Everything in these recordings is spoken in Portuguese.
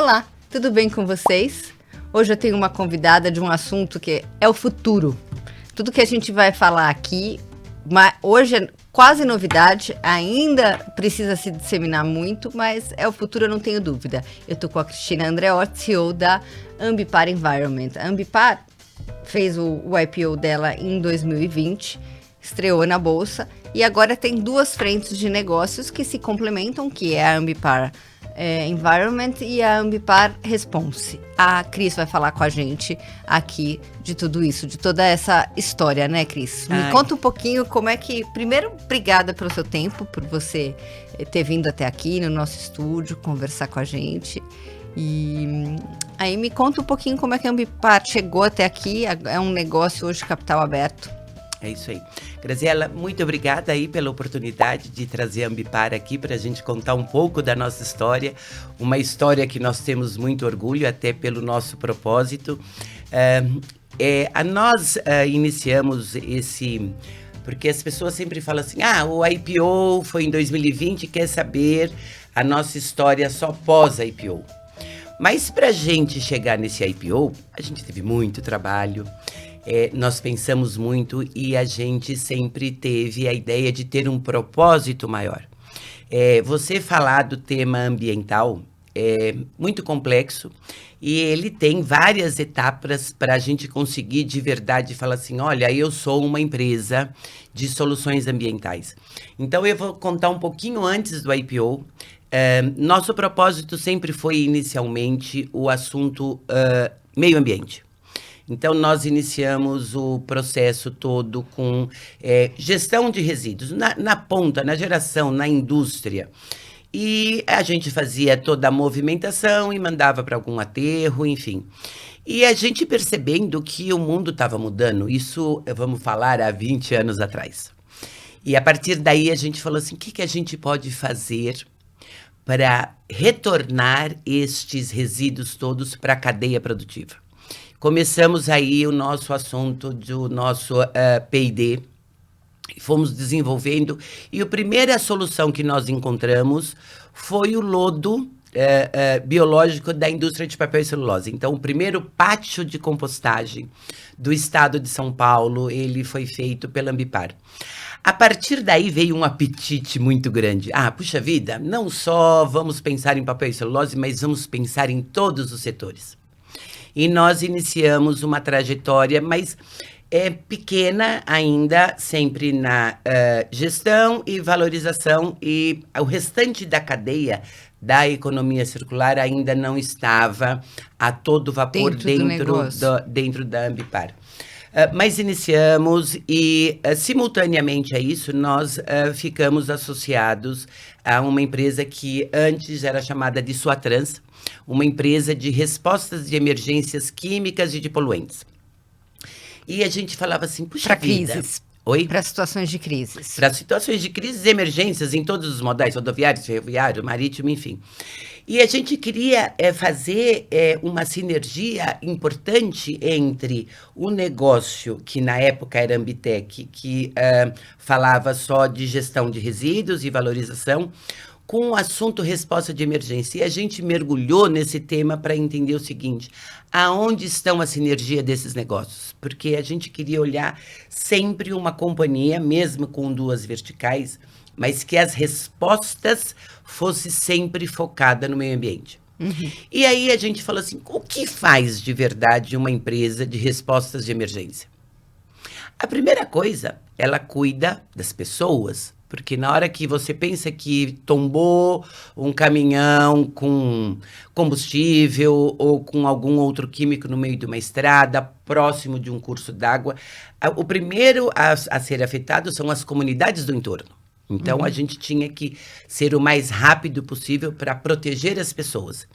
Olá, tudo bem com vocês? Hoje eu tenho uma convidada de um assunto que é o futuro. Tudo que a gente vai falar aqui, hoje é quase novidade, ainda precisa se disseminar muito, mas é o futuro, eu não tenho dúvida. Eu estou com a Cristina Andreotti, CEO da Ambipar Environment. A Ambipar fez o IPO dela em 2020, estreou na Bolsa e agora tem duas frentes de negócios que se complementam, que é a Ambipar Environment e a Ambipar Response. A Cris vai falar com a gente aqui de tudo isso, de toda essa história, né, Cris? Me conta um pouquinho como é que... Primeiro, obrigada pelo seu tempo, por você ter vindo até aqui no nosso estúdio, conversar com a gente. E aí me conta um pouquinho como é que a Ambipar chegou até aqui. É um negócio hoje de capital aberto. É isso aí. Graziela, muito obrigada aí pela oportunidade de trazer a Ambipar aqui para a gente contar um pouco da nossa história, uma história que nós temos muito orgulho, até pelo nosso propósito. Nós iniciamos esse... Porque as pessoas sempre falam assim, o IPO foi em 2020, quer saber a nossa história só pós-IPO. Mas para a gente chegar nesse IPO, a gente teve muito trabalho. Nós pensamos muito e a gente sempre teve a ideia de ter um propósito maior. Você falar do tema ambiental é muito complexo e ele tem várias etapas para a gente conseguir de verdade falar assim, olha, eu sou uma empresa de soluções ambientais. Então eu vou contar um pouquinho antes do IPO. Nosso propósito sempre foi inicialmente o assunto meio ambiente. Então, nós iniciamos o processo todo com gestão de resíduos, na ponta, na geração, na indústria. E a gente fazia toda a movimentação e mandava para algum aterro, enfim. E a gente percebendo que o mundo estava mudando, isso, vamos falar, há 20 anos atrás. E a partir daí a gente falou assim, o que a gente pode fazer para retornar estes resíduos todos para a cadeia produtiva? Começamos aí o nosso assunto do nosso P&D, fomos desenvolvendo, e a primeira solução que nós encontramos foi o lodo biológico da indústria de papel e celulose. Então, o primeiro pátio de compostagem do estado de São Paulo, ele foi feito pela Ambipar. A partir daí veio um apetite muito grande. Puxa vida, não só vamos pensar em papel e celulose, mas vamos pensar em todos os setores. E nós iniciamos uma trajetória, mas pequena ainda, sempre na gestão e valorização, e o restante da cadeia da economia circular ainda não estava a todo vapor dentro da Ambipar. Mas iniciamos e, simultaneamente a isso, nós ficamos associados a uma empresa que antes era chamada de Suatrans, uma empresa de respostas de emergências químicas e de poluentes. E a gente falava assim, puxa vida... Crises. Oi? Para situações de crises. Para situações de crises e emergências em todos os modais, rodoviário, ferroviário, marítimo, enfim. E a gente queria fazer uma sinergia importante entre o negócio, que na época era Ambitec, que falava só de gestão de resíduos e valorização, com o assunto resposta de emergência. E a gente mergulhou nesse tema para entender o seguinte, aonde estão a sinergia desses negócios? Porque a gente queria olhar sempre uma companhia, mesmo com duas verticais, mas que as respostas fossem sempre focadas no meio ambiente. Uhum. E aí a gente falou assim, o que faz de verdade uma empresa de respostas de emergência? A primeira coisa, ela cuida das pessoas, porque na hora que você pensa que tombou um caminhão com combustível ou com algum outro químico no meio de uma estrada, próximo de um curso d'água, o primeiro a ser afetado são as comunidades do entorno. Então, a gente tinha que ser o mais rápido possível para proteger as pessoas.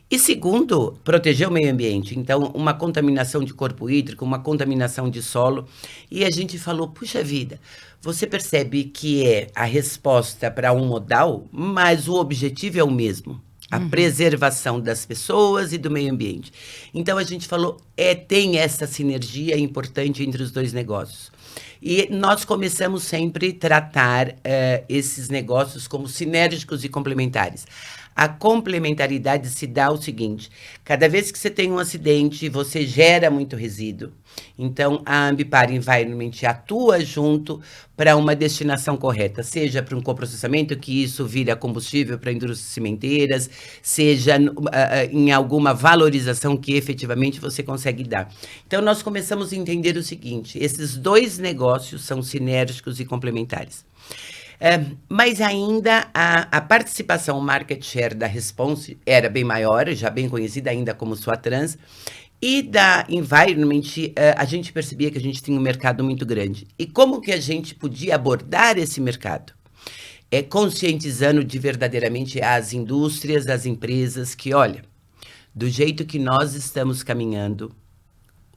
E segundo, proteger o meio ambiente. Então, uma contaminação de corpo hídrico, uma contaminação de solo. E a gente falou, puxa vida, você percebe que é a resposta para um modal, mas o objetivo é o mesmo. A preservação das pessoas e do meio ambiente. Então, a gente falou, tem essa sinergia importante entre os dois negócios. E nós começamos sempre a tratar esses negócios como sinérgicos e complementares. A complementaridade se dá o seguinte: cada vez que você tem um acidente, você gera muito resíduo. Então, a Ambipar Environment atua junto para uma destinação correta, seja para um coprocessamento, que isso vira combustível para indústrias cimenteiras, seja em alguma valorização que efetivamente você consegue dar. Então, nós começamos a entender o seguinte: esses dois negócios são sinérgicos e complementares. Mas ainda a participação, o market share da Response era bem maior, já bem conhecida ainda como Suatrans, e da Environment, a gente percebia que a gente tinha um mercado muito grande. E como que a gente podia abordar esse mercado? Conscientizando de verdadeiramente as indústrias, as empresas, que olha, do jeito que nós estamos caminhando,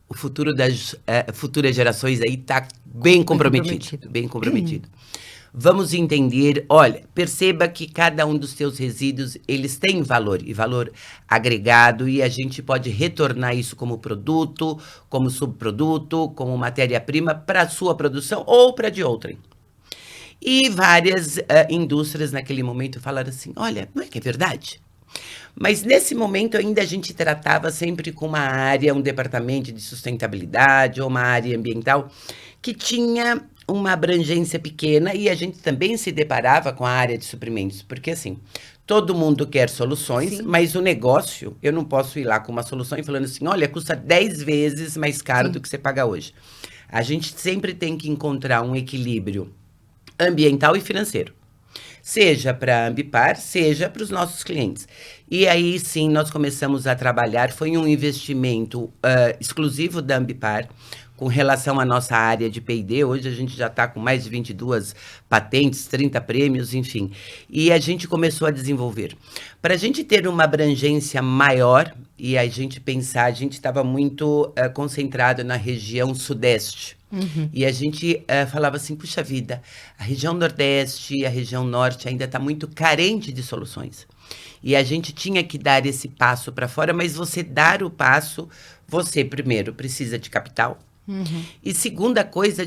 o futuro das futuras gerações aí está bem comprometido. Bem comprometido. Vamos entender, olha, perceba que cada um dos seus resíduos, eles têm valor, e valor agregado, e a gente pode retornar isso como produto, como subproduto, como matéria-prima para a sua produção ou para de outrem. E várias indústrias naquele momento falaram assim, olha, não é que é verdade? Mas nesse momento ainda a gente tratava sempre com uma área, um departamento de sustentabilidade ou uma área ambiental que tinha uma abrangência pequena, e a gente também se deparava com a área de suprimentos, porque assim, todo mundo quer soluções, sim, mas o negócio, eu não posso ir lá com uma solução e falando assim, olha, custa 10 vezes mais caro, sim, do que você paga hoje. A gente sempre tem que encontrar um equilíbrio ambiental e financeiro, seja para a Ambipar, seja para os nossos clientes. E aí sim, nós começamos a trabalhar, foi um investimento exclusivo da Ambipar, com relação à nossa área de P&D. Hoje a gente já está com mais de 22 patentes, 30 prêmios, enfim. E a gente começou a desenvolver. Para a gente ter uma abrangência maior, e a gente pensar, a gente estava muito concentrado na região sudeste. Uhum. E a gente falava assim, puxa vida, a região nordeste, a região norte ainda está muito carente de soluções. E a gente tinha que dar esse passo para fora, mas você dar o passo, você primeiro precisa de capital. Uhum. E segunda coisa,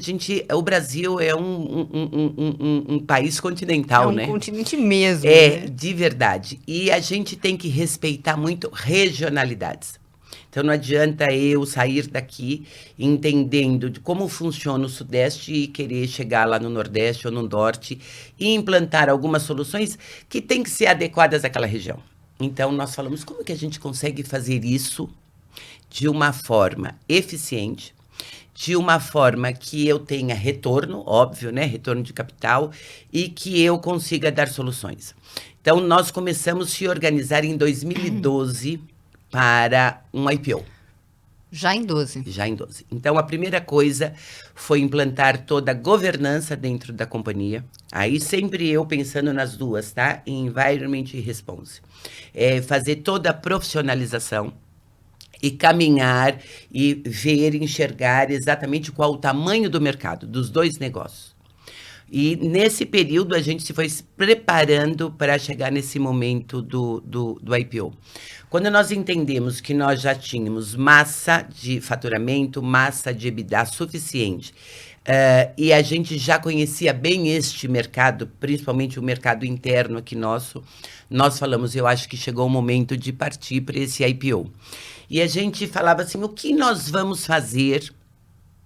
o Brasil é um país continental, né? É um continente mesmo. Né? De verdade. E a gente tem que respeitar muito regionalidades. Então, não adianta eu sair daqui entendendo de como funciona o Sudeste e querer chegar lá no Nordeste ou no Norte e implantar algumas soluções que têm que ser adequadas àquela região. Então, nós falamos, como que a gente consegue fazer isso de uma forma eficiente, de uma forma que eu tenha retorno, óbvio, né? Retorno de capital, e que eu consiga dar soluções. Então, nós começamos a se organizar em 2012 para um IPO. Já em 12. Já em 12. Então, a primeira coisa foi implantar toda a governança dentro da companhia. Aí, sempre eu pensando nas duas, tá? Environment e Response. Fazer toda a profissionalização e caminhar e ver, enxergar exatamente qual o tamanho do mercado, dos dois negócios. E nesse período a gente se foi preparando para chegar nesse momento do IPO. Quando nós entendemos que nós já tínhamos massa de faturamento, massa de EBITDA suficiente, e a gente já conhecia bem este mercado, principalmente o mercado interno aqui nosso, nós falamos, eu acho que chegou o momento de partir para esse IPO. E a gente falava assim, o que nós vamos fazer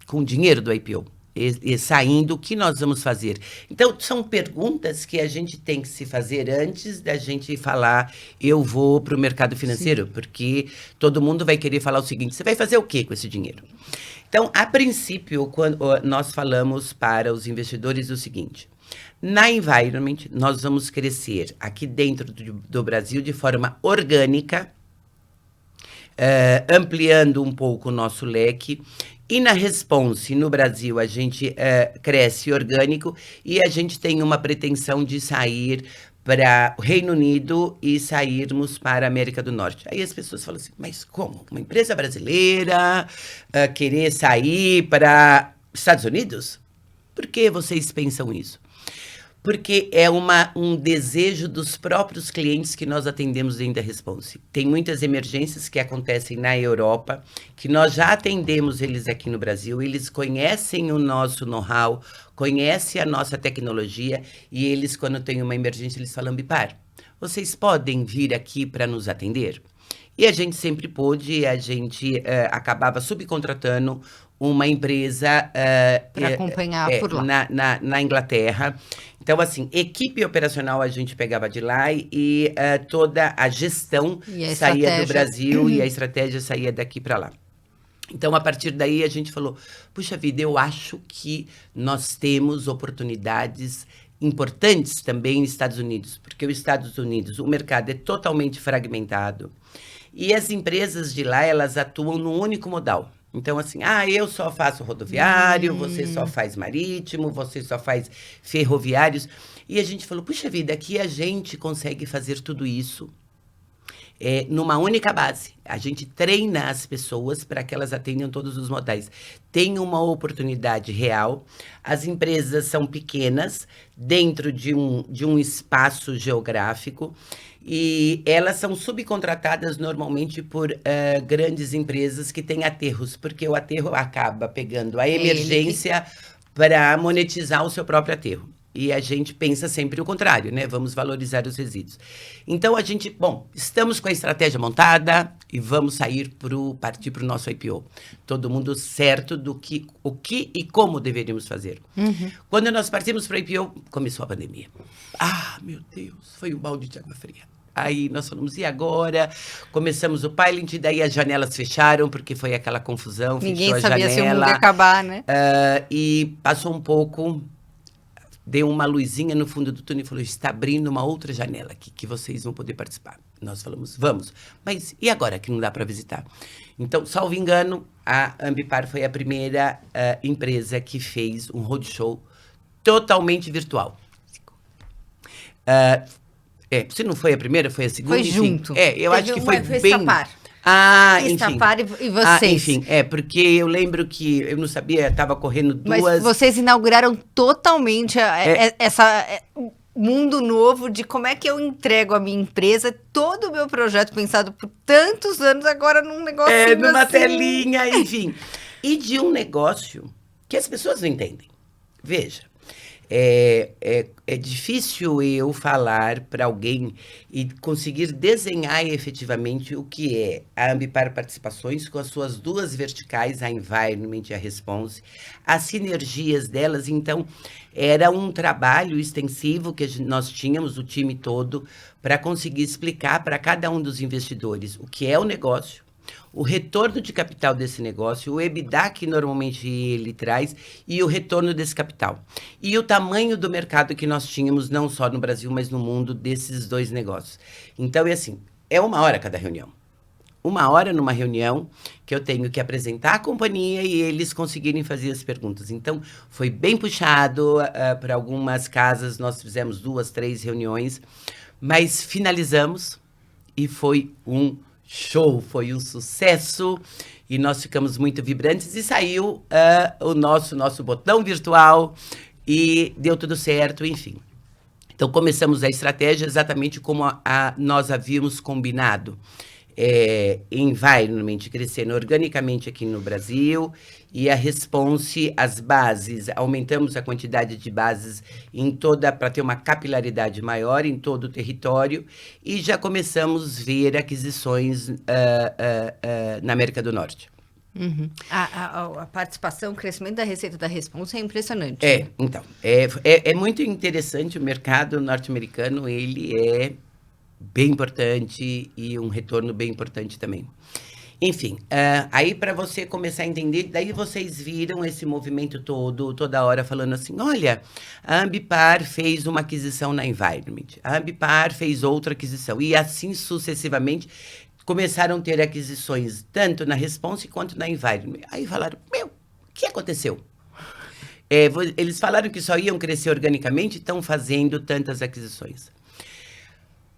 com o dinheiro do IPO? E saindo, o que nós vamos fazer? Então, são perguntas que a gente tem que se fazer antes da gente falar, eu vou para o mercado financeiro, sim, porque todo mundo vai querer falar o seguinte, você vai fazer o quê com esse dinheiro? Então, a princípio, quando nós falamos para os investidores o seguinte, na Environment, nós vamos crescer aqui dentro do Brasil de forma orgânica, ampliando um pouco o nosso leque. E na Response, no Brasil, a gente cresce orgânico e a gente tem uma pretensão de sair para o Reino Unido e sairmos para a América do Norte. Aí as pessoas falam assim, mas como? Uma empresa brasileira querer sair para Estados Unidos? Por que vocês pensam isso? Porque é um desejo dos próprios clientes que nós atendemos dentro da Response. Tem muitas emergências que acontecem na Europa, que nós já atendemos eles aqui no Brasil, eles conhecem o nosso know-how, conhecem a nossa tecnologia, e eles, quando tem uma emergência, eles falam, Ambipar, vocês podem vir aqui para nos atender? E a gente sempre pôde, a gente acabava subcontratando uma empresa Para acompanhar por lá. na Inglaterra. Então, assim, equipe operacional a gente pegava de lá e toda a gestão saía do Brasil e a estratégia saía daqui para lá. Então, a partir daí, a gente falou, puxa vida, eu acho que nós temos oportunidades importantes também nos Estados Unidos, porque os Estados Unidos, o mercado é totalmente fragmentado e as empresas de lá, elas atuam num único modal. Então, assim, eu só faço rodoviário, você só faz marítimo, você só faz ferroviários. E a gente falou, puxa vida, aqui a gente consegue fazer tudo isso numa única base. A gente treina as pessoas para que elas atendam todos os modais. Tem uma oportunidade real. As empresas são pequenas, dentro de um espaço geográfico, e elas são subcontratadas normalmente por grandes empresas que têm aterros, porque o aterro acaba pegando a emergência para monetizar o seu próprio aterro. E a gente pensa sempre o contrário, né? Vamos valorizar os resíduos. Então, estamos com a estratégia montada e vamos partir para o nosso IPO. Todo mundo certo do o que e como deveríamos fazer. Uhum. Quando nós partimos para o IPO, começou a pandemia. Meu Deus, foi um balde de água fria. Aí nós falamos, e agora? Começamos o pilot, daí as janelas fecharam, porque foi aquela confusão. Ninguém sabia se o mundo ia acabar, né? E passou um pouco... Deu uma luzinha no fundo do túnel e falou, está abrindo uma outra janela aqui, que vocês vão poder participar. Nós falamos, vamos. Mas e agora que não dá para visitar? Então, salvo engano, a Ambipar foi a primeira empresa que fez um roadshow totalmente virtual. Se não foi a primeira, foi a segunda. Foi junto. Eu acho que foi bem... Estapar. Estapar e vocês. Porque eu lembro que eu não sabia, estava correndo duas... Mas vocês inauguraram totalmente mundo novo de como é que eu entrego a minha empresa, todo o meu projeto pensado por tantos anos, agora num negocinho numa assim. telinha, enfim. E de um negócio que as pessoas não entendem. Veja. É difícil eu falar para alguém e conseguir desenhar efetivamente o que é a Ambipar Participações com as suas duas verticais, a Environment e a Response, as sinergias delas. Então, era um trabalho extensivo que nós tínhamos, o time todo, para conseguir explicar para cada um dos investidores o que é o negócio, o retorno de capital desse negócio, o EBITDA que normalmente ele traz e o retorno desse capital. E o tamanho do mercado que nós tínhamos, não só no Brasil, mas no mundo, desses dois negócios. Então, é 1 hora cada reunião. 1 hora numa reunião que eu tenho que apresentar a companhia e eles conseguirem fazer as perguntas. Então, foi bem puxado para algumas casas, nós fizemos 2, 3 reuniões, mas finalizamos e foi um show, foi um sucesso e nós ficamos muito vibrantes e saiu o nosso botão virtual e deu tudo certo, enfim. Então, começamos a estratégia exatamente como nós havíamos combinado. Environment crescendo organicamente aqui no Brasil e a Response, as bases, aumentamos a quantidade de bases para ter uma capilaridade maior em todo o território e já começamos a ver aquisições na América do Norte. Uhum. A participação, o crescimento da receita da Response é impressionante. Então, é muito interessante o mercado norte-americano, ele é bem importante e um retorno bem importante também. Enfim, aí para você começar a entender, daí vocês viram esse movimento todo, toda hora falando assim, olha, a Ambipar fez uma aquisição na Environment, a Ambipar fez outra aquisição, e assim sucessivamente começaram a ter aquisições tanto na Response quanto na Environment. Aí falaram, o que aconteceu? Eles falaram que só iam crescer organicamente, estão fazendo tantas aquisições.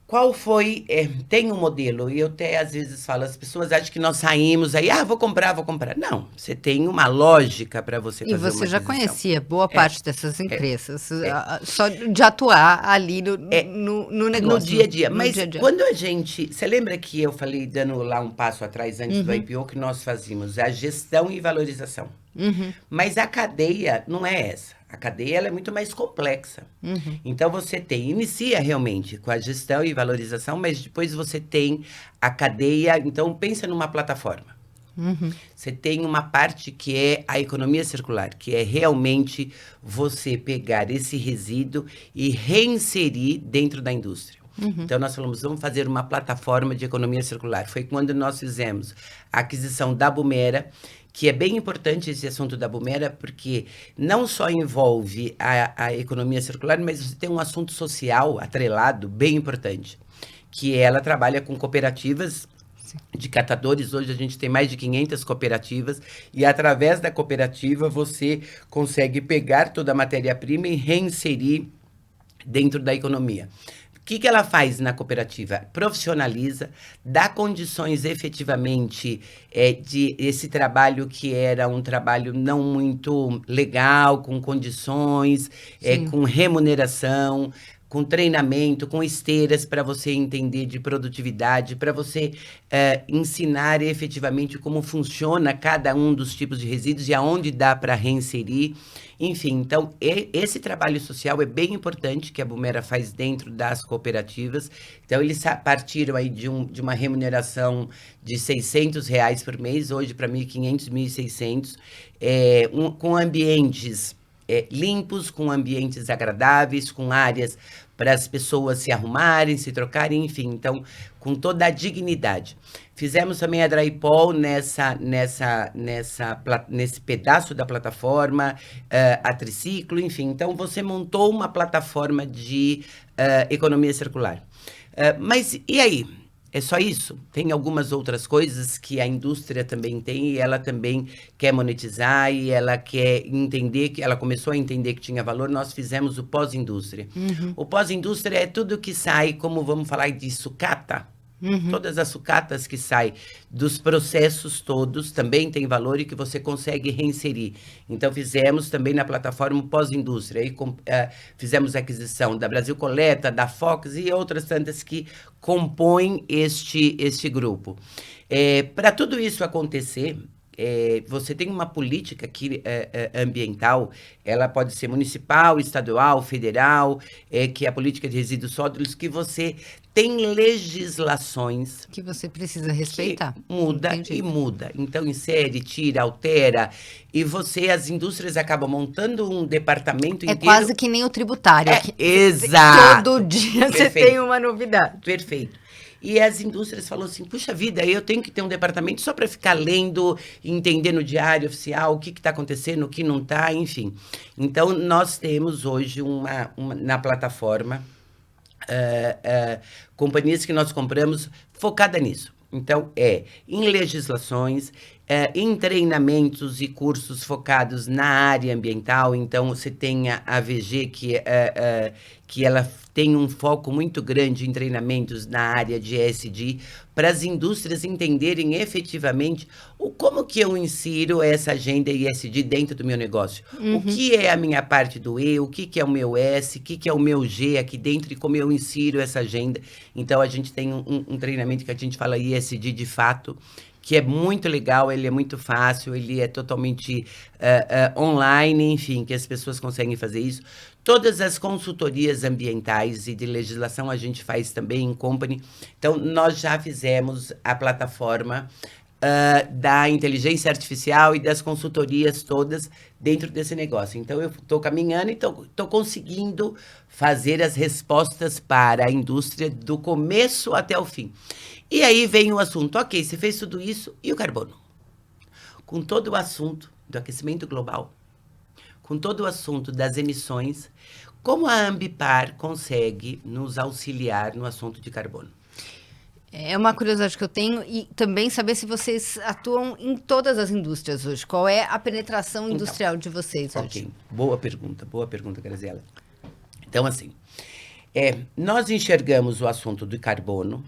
Qual foi, tem um modelo, e eu até às vezes falo, as pessoas acham que nós saímos aí, vou comprar. Não, você tem uma lógica para você fazer uma aquisição. E você já conhecia boa parte dessas empresas, só de atuar ali no negócio. No dia a dia, mas quando você lembra que eu falei, dando lá um passo atrás antes do IPO, que nós fazíamos a gestão e valorização. Uhum. Mas a cadeia não é essa. A cadeia ela é muito mais complexa. Então, você inicia realmente com a gestão e valorização, mas depois você tem a cadeia. Então, pensa numa plataforma. Você tem uma parte que é a economia circular, que é realmente você pegar esse resíduo e reinserir dentro da indústria. Então, nós falamos, vamos fazer uma plataforma de economia circular. Foi quando nós fizemos a aquisição da Bumera, que é bem importante esse assunto da Bumera, porque não só envolve a economia circular, mas você tem um assunto social atrelado bem importante, que ela trabalha com cooperativas de catadores. Hoje a gente tem mais de 500 cooperativas e através da cooperativa você consegue pegar toda a matéria-prima e reinserir dentro da economia. O que ela faz na cooperativa? Profissionaliza, dá condições efetivamente de esse trabalho que era um trabalho não muito legal, com condições, com remuneração, com treinamento, com esteiras para você entender de produtividade, para você ensinar efetivamente como funciona cada um dos tipos de resíduos e aonde dá para reinserir. Enfim, então, esse trabalho social é bem importante que a Bumera faz dentro das cooperativas. Então, eles partiram aí de uma remuneração de R$600 por mês, hoje para 1.500, 1.600, com ambientes limpos, com ambientes agradáveis, com áreas para as pessoas se arrumarem, se trocarem, enfim, então, com toda a dignidade. Fizemos também a Drypol nesse pedaço da plataforma, a Triciclo, enfim. Então, você montou uma plataforma de economia circular. Mas e aí? É só isso? Tem algumas outras coisas que a indústria também tem e ela também quer monetizar e ela quer entender, que ela começou a entender que tinha valor. Nós fizemos o pós-indústria. O pós-indústria é tudo que sai, como vamos falar de sucata. Todas as sucatas que saem dos processos todos também tem valor e que você consegue reinserir. Então, fizemos também na plataforma pós-indústria. Aí, fizemos a aquisição da Brasil Coleta, da Fox e outras tantas que compõem este grupo. Para tudo isso acontecer, você tem uma política ambiental, ela pode ser municipal, estadual, federal, que é a política de resíduos sólidos, que você tem legislações que você precisa respeitar. Muda. Então, insere, tira, altera. E as indústrias acabam montando um departamento inteiro. É quase que nem o tributário. Exato. Todo dia você tem uma novidade. Perfeito. E as indústrias falam assim, puxa vida, eu tenho que ter um departamento só para ficar lendo, entender no diário oficial o que está acontecendo, o que não está, enfim. Então, nós temos hoje na plataforma companhias que nós compramos focada nisso. Então, em legislações, em treinamentos e cursos focados na área ambiental. Então, você tem a AVG, que ela tem um foco muito grande em treinamentos na área de ESG, para as indústrias entenderem efetivamente como que eu insiro essa agenda ESG dentro do meu negócio. O que é a minha parte do E, o que é o meu S, o que é o meu G aqui dentro e como eu insiro essa agenda. Então, a gente tem um treinamento que a gente fala ESG de fato, que é muito legal, ele é muito fácil, ele é totalmente online, enfim, que as pessoas conseguem fazer isso. Todas as consultorias ambientais e de legislação a gente faz também em company. Então, nós já fizemos a plataforma da inteligência artificial e das consultorias todas dentro desse negócio. Então, eu estou caminhando e estou conseguindo fazer as respostas para a indústria do começo até o fim. E aí vem o assunto, ok, você fez tudo isso, e o carbono? Com todo o assunto do aquecimento global, com todo o assunto das emissões, como a Ambipar consegue nos auxiliar no assunto de carbono? É uma curiosidade que eu tenho e também saber se vocês atuam em todas as indústrias hoje. Qual é a penetração industrial de vocês hoje? Ok, boa pergunta, Graziela. Então, assim, nós enxergamos o assunto do carbono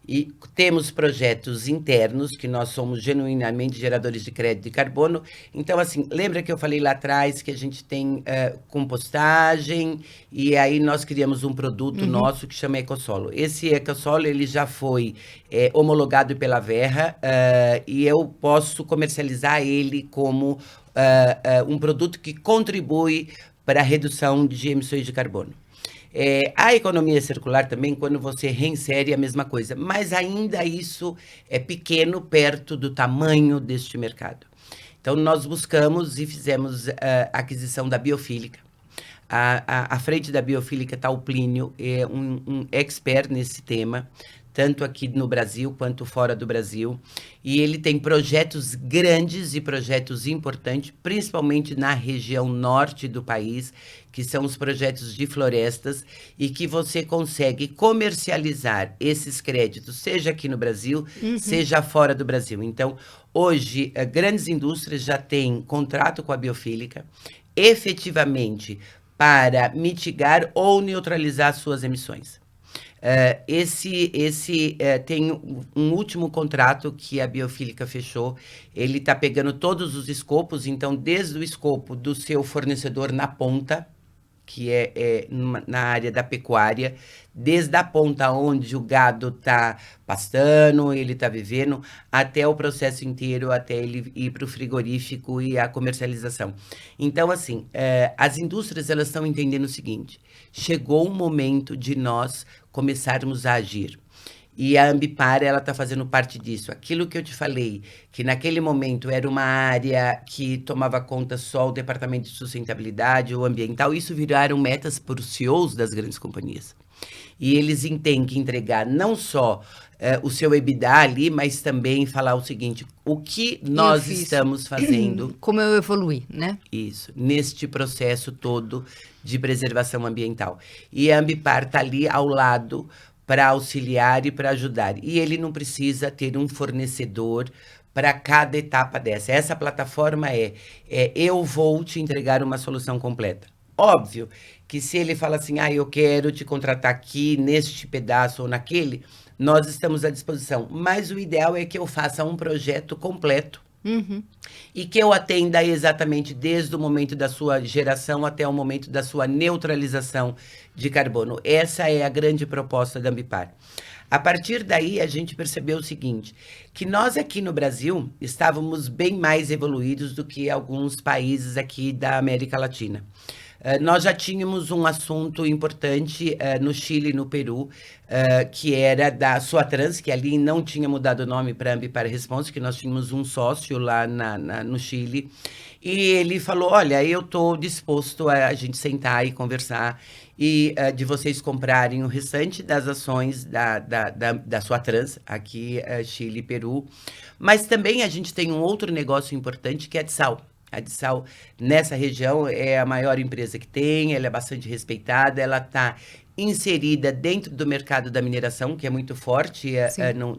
e temos projetos internos, que nós somos genuinamente geradores de crédito de carbono. Então, assim, lembra que eu falei lá atrás que a gente tem compostagem, e aí nós criamos um produto nosso que chama EcoSolo. Esse EcoSolo, ele já foi homologado pela Verra, e eu posso comercializar ele como um produto que contribui para a redução de emissões de carbono. A economia circular também, quando você reinsere, é a mesma coisa, mas ainda isso é pequeno perto do tamanho deste mercado. Então, nós buscamos e fizemos a aquisição da Biofílica. À frente da Biofílica está o Plínio, é um expert nesse tema, tanto aqui no Brasil quanto fora do Brasil. E ele tem projetos grandes e projetos importantes, principalmente na região norte do país, que são os projetos de florestas, e que você consegue comercializar esses créditos, seja aqui no Brasil, seja fora do Brasil. Então, hoje, grandes indústrias já têm contrato com a Biofílica, efetivamente, para mitigar ou neutralizar suas emissões. Tem um último contrato que a Biofílica fechou. Ele está pegando todos os escopos, então, desde o escopo do seu fornecedor na ponta, que na área da pecuária, desde a ponta onde o gado está pastando, ele está vivendo, até o processo inteiro, até ele ir para o frigorífico e a comercialização. Então, assim, as indústrias elas estão entendendo o seguinte: chegou o momento de nós começarmos a agir. E a Ambipar, ela está fazendo parte disso. Aquilo que eu te falei, que naquele momento era uma área que tomava conta só o Departamento de Sustentabilidade ou Ambiental, isso viraram metas para os CEOs das grandes companhias. E eles têm que entregar não só o seu EBITDA ali, mas também falar o seguinte: o que nós estamos fazendo... Como eu evoluí, né? Isso, neste processo todo de preservação ambiental. E a Ambipar está ali ao lado para auxiliar e para ajudar. E ele não precisa ter um fornecedor para cada etapa dessa. Essa plataforma eu vou te entregar uma solução completa. Óbvio que se ele fala assim, eu quero te contratar aqui, neste pedaço ou naquele, nós estamos à disposição. Mas o ideal é que eu faça um projeto completo. E que eu atenda exatamente desde o momento da sua geração até o momento da sua neutralização de carbono. Essa é a grande proposta da Ambipar. A partir daí, a gente percebeu o seguinte, que nós aqui no Brasil estávamos bem mais evoluídos do que alguns países aqui da América Latina. Nós já tínhamos um assunto importante no Chile e no Peru, que era da Suatrans, que ali não tinha mudado o nome para Ambipar Response, que nós tínhamos um sócio lá no Chile, e ele falou, olha, eu estou disposto a gente sentar e conversar, e de vocês comprarem o restante das ações da Suatrans, aqui Chile e Peru, mas também a gente tem um outro negócio importante, que é a Dissal. A Dissal, nessa região, é a maior empresa que tem, ela é bastante respeitada, ela está inserida dentro do mercado da mineração, que é muito forte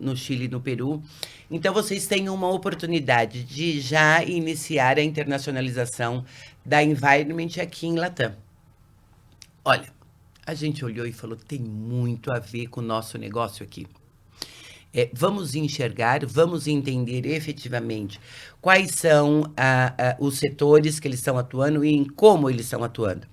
no Chile e no Peru. Então, vocês têm uma oportunidade de já iniciar a internacionalização da Environment aqui em Latam. Olha, a gente olhou e falou, tem muito a ver com o nosso negócio aqui. Vamos enxergar, vamos entender efetivamente quais são os setores que eles estão atuando e em como eles estão atuando.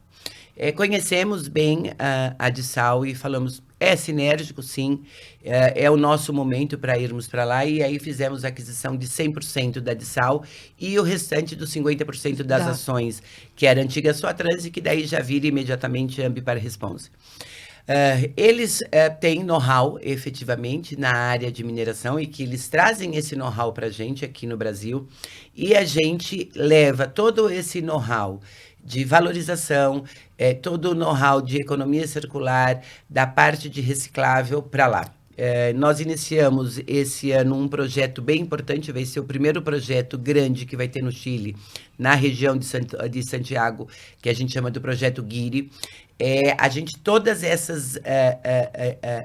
Conhecemos bem a Dissal e falamos, é sinérgico, sim, é o nosso momento para irmos para lá, e aí fizemos a aquisição de 100% da Dissal e o restante dos 50% das ações, que era a antiga Suatrans, e que daí já vira imediatamente Ambipar Response. Eles têm know-how, efetivamente, na área de mineração, e que eles trazem esse know-how para a gente aqui no Brasil, e a gente leva todo esse know-how de valorização, todo o know-how de economia circular, da parte de reciclável para lá. Nós iniciamos esse ano um projeto bem importante, vai ser o primeiro projeto grande que vai ter no Chile, na região de Santiago, que a gente chama do projeto GIRI. Todas essas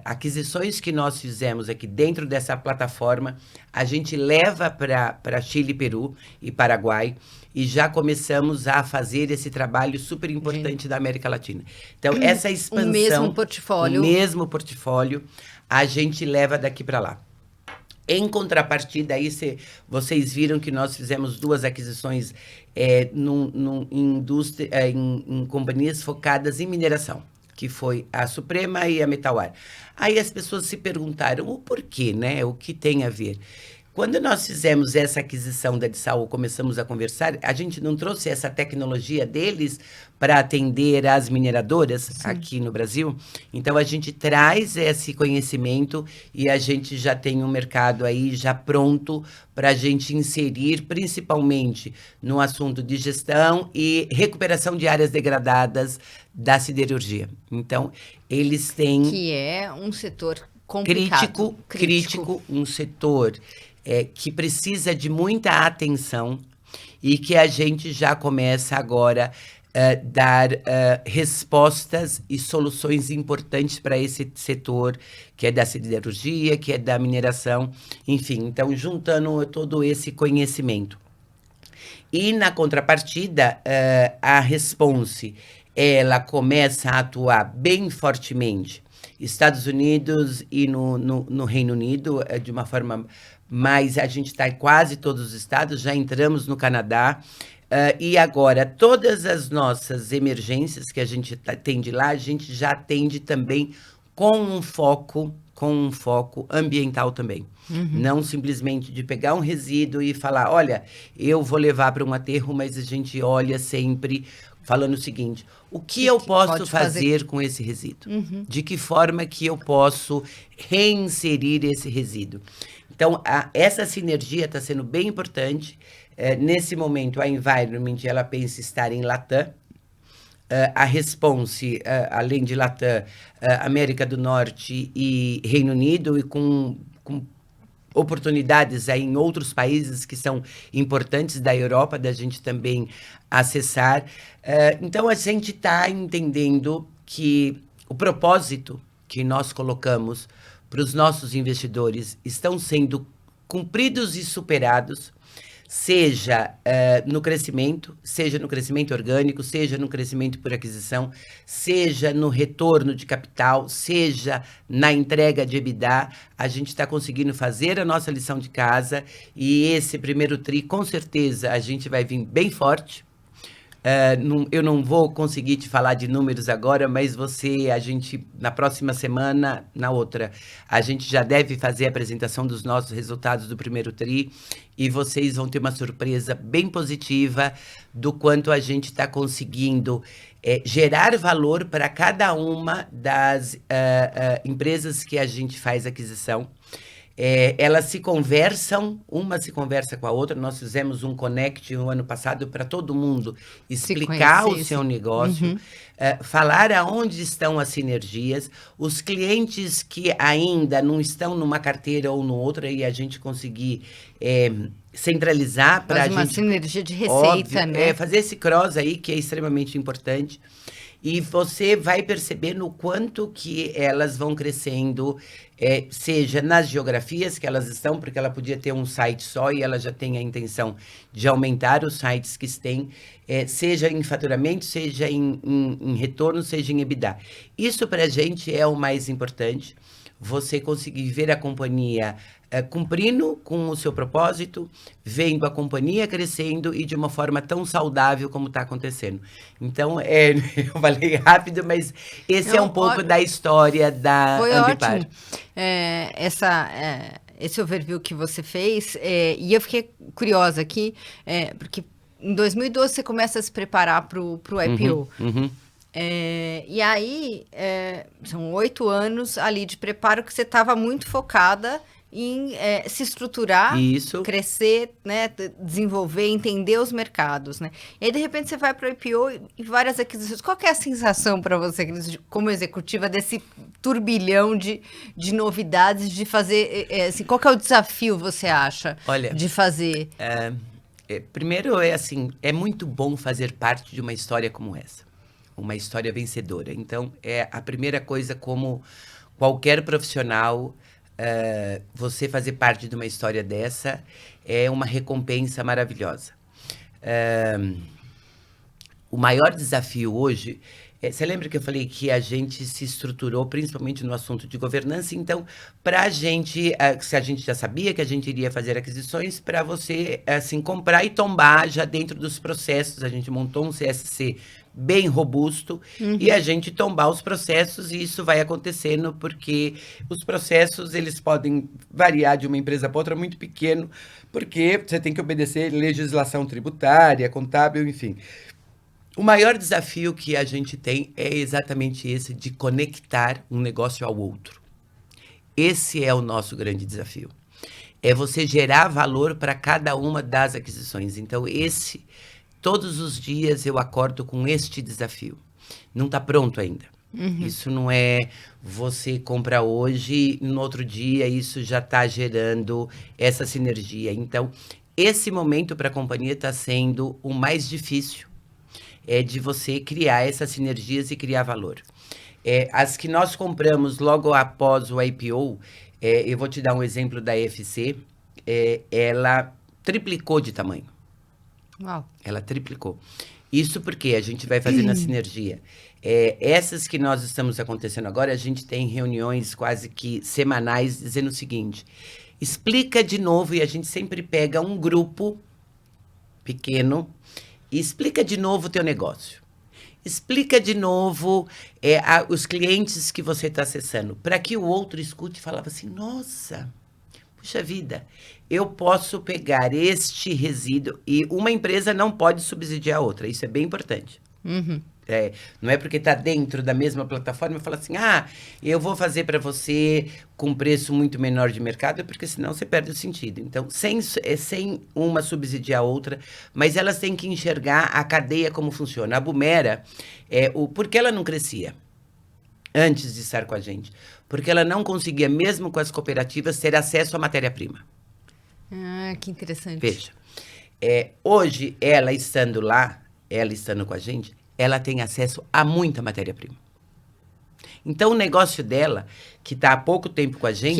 aquisições que nós fizemos aqui dentro dessa plataforma, a gente leva para Chile, Peru e Paraguai, e já começamos a fazer esse trabalho super importante da América Latina. Então, essa expansão... O mesmo portofólio, a gente leva daqui para lá. Em contrapartida, aí vocês viram que nós fizemos 2 aquisições em companhias focadas em mineração, que foi a Suprema e a Metalwar. Aí as pessoas se perguntaram o porquê, né? O que tem a ver? quando nós fizemos essa aquisição da Dissau, começamos a conversar, a gente não trouxe essa tecnologia deles para atender as mineradoras aqui no Brasil. Então, a gente traz esse conhecimento e a gente já tem um mercado aí já pronto para a gente inserir, principalmente no assunto de gestão e recuperação de áreas degradadas da siderurgia. Então, eles têm... Que é um setor complicado. Crítico, um setor que precisa de muita atenção e que a gente já começa agora dar respostas e soluções importantes para esse setor, que é da siderurgia, que é da mineração, enfim. Então, juntando todo esse conhecimento. E, na contrapartida, a Response, ela começa a atuar bem fortemente Estados Unidos e no Reino Unido, de uma forma mais... A gente está em quase todos os estados, já entramos no Canadá. E agora, todas as nossas emergências que a gente atende lá, a gente já atende também com um foco ambiental também. Não simplesmente de pegar um resíduo e falar, olha, eu vou levar para um aterro, mas a gente olha sempre falando o seguinte, o que eu posso fazer com esse resíduo? De que forma que eu posso reinserir esse resíduo? Então, essa sinergia está sendo bem importante. Nesse momento, a Environment, ela pensa estar em Latam. A Response, além de Latam, América do Norte e Reino Unido, e com oportunidades aí em outros países que são importantes da Europa, da gente também acessar. Então, a gente está entendendo que o propósito que nós colocamos para os nossos investidores estão sendo cumpridos e superados, seja no crescimento orgânico, seja no crescimento por aquisição, seja no retorno de capital, seja na entrega de EBITDA. A gente está conseguindo fazer a nossa lição de casa e esse primeiro tri, com certeza, a gente vai vir bem forte. Eu não vou conseguir te falar de números agora, mas a gente, na próxima semana, na outra, a gente já deve fazer a apresentação dos nossos resultados do primeiro tri e vocês vão ter uma surpresa bem positiva do quanto a gente está conseguindo gerar valor para cada uma das empresas que a gente faz aquisição. Elas se conversam, uma se conversa com a outra. Nós fizemos um Connect no ano passado para todo mundo explicar o seu negócio, falar aonde estão as sinergias, os clientes que ainda não estão numa carteira ou no outra e a gente conseguir centralizar para a gente... uma sinergia de receita, óbvio, né? Fazer esse cross aí que é extremamente importante. E você vai perceber no quanto que elas vão crescendo, seja nas geografias que elas estão, porque ela podia ter um site só e ela já tem a intenção de aumentar os sites que tem, seja em faturamento, seja em retorno, seja em EBITDA. Isso para a gente é o mais importante, você conseguir ver a companhia cumprindo com o seu propósito, vendo a companhia crescendo e de uma forma tão saudável como está acontecendo. Então, eu falei rápido, mas esse é um pouco da história da Ambipar. Foi ótimo. Esse overview que você fez, e eu fiquei curiosa aqui, porque em 2012 você começa a se preparar para o IPO. E aí, são 8 anos ali de preparo que você estava muito focada em se estruturar, crescer, né, desenvolver, entender os mercados, né? E aí, de repente, você vai para o IPO e várias aquisições. Qual que é a sensação para você, como executiva, desse turbilhão de novidades, de fazer... assim, qual que é o desafio, você acha, de fazer? Primeiro, é muito bom fazer parte de uma história como essa. Uma história vencedora. Então, a primeira coisa, como qualquer profissional... você fazer parte de uma história dessa é uma recompensa maravilhosa. O maior desafio hoje... você lembra que eu falei que a gente se estruturou principalmente no assunto de governança? Então, para a gente, se a gente já sabia que a gente iria fazer aquisições, para você assim, comprar e tombar já dentro dos processos, a gente montou um CSC bem robusto, e a gente tombar os processos, e isso vai acontecendo porque os processos, eles podem variar de uma empresa para outra muito pequeno, porque você tem que obedecer legislação tributária, contábil, enfim. O maior desafio que a gente tem é exatamente esse de conectar um negócio ao outro. Esse é o nosso grande desafio. É você gerar valor para cada uma das aquisições. Então, todos os dias eu acordo com este desafio. Não está pronto ainda. Isso não é você compra hoje, no outro dia isso já está gerando essa sinergia. Então, esse momento para a companhia está sendo o mais difícil, de você criar essas sinergias e criar valor. As que nós compramos logo após o IPO, eu vou te dar um exemplo da EFC, ela triplicou de tamanho. Uau. Ela triplicou. Isso porque a gente vai fazendo a sinergia. Essas que nós estamos acontecendo agora, a gente tem reuniões quase que semanais dizendo o seguinte: explica de novo, e a gente sempre pega um grupo pequeno e explica de novo o teu negócio. Explica de novo os clientes que você está acessando, para que o outro escute e falava assim, nossa, puxa vida, eu posso pegar este resíduo, e uma empresa não pode subsidiar a outra, isso é bem importante. Não é porque está dentro da mesma plataforma e fala assim, eu vou fazer para você com preço muito menor de mercado, porque senão você perde o sentido. Então, sem uma subsidiar a outra, mas elas têm que enxergar a cadeia como funciona. A Bumera, por que ela não crescia antes de estar com a gente? Porque ela não conseguia, mesmo com as cooperativas, ter acesso à matéria-prima. Que interessante. Veja, hoje, ela estando lá, ela estando com a gente, ela tem acesso a muita matéria-prima. Então, o negócio dela, que está há pouco tempo com a gente...